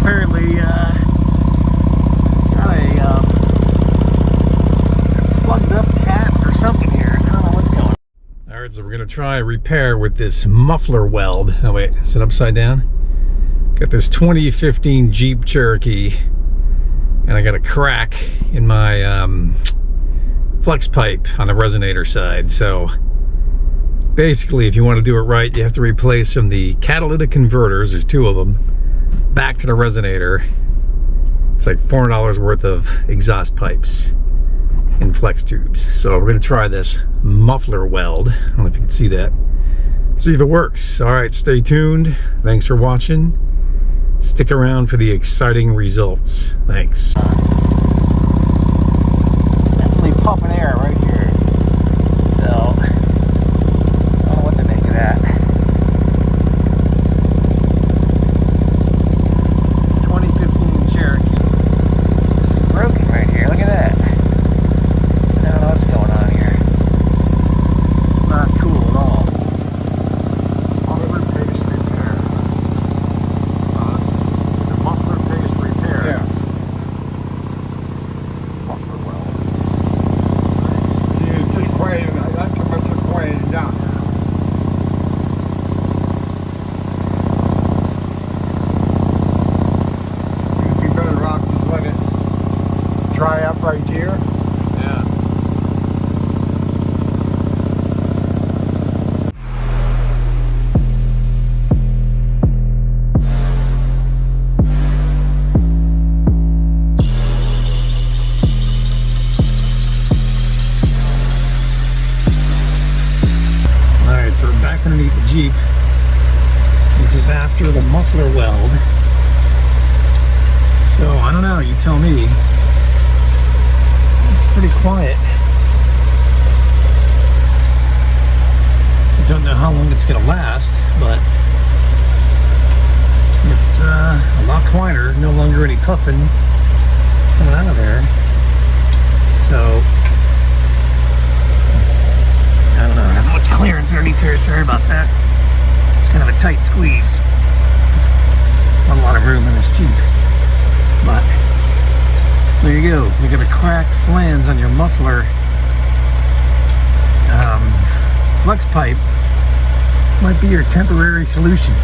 apparently got a plugged up cat or something here. I don't know what's going on. Alright, so we're going to try a repair with this muffler weld. Oh wait, is it upside down? Got this 2015 Jeep Cherokee, and I got a crack in my flex pipe on the resonator side. So basically, if you want to do it right, you have to replace from the catalytic converters, there's two of them, back to the resonator. It's like $400 worth of exhaust pipes and flex tubes. So we're going to try this muffler weld. I don't know if you can see that. See if it works. All right, stay tuned. Thanks for watching. Stick around for the exciting results. Thanks. It's definitely pumping air right here. So, I don't know what to make of that. 2015 Cherokee. It's broken right here. Look at that. I don't know what's going on here. It's not cool at all. Dry up right here. Yeah. Alright, so we're back underneath the Jeep. This is after the muffler weld. So, I don't know, you tell me. It's pretty quiet. I don't know how long it's gonna last, but it's a lot quieter. No longer any puffing coming out of there. So I don't know. I don't have much clearance underneath there. Sorry about that. It's kind of a tight squeeze. Not a lot of room in this Jeep, but. There you go. You got a cracked flange on your muffler flex pipe. This might be your temporary solution.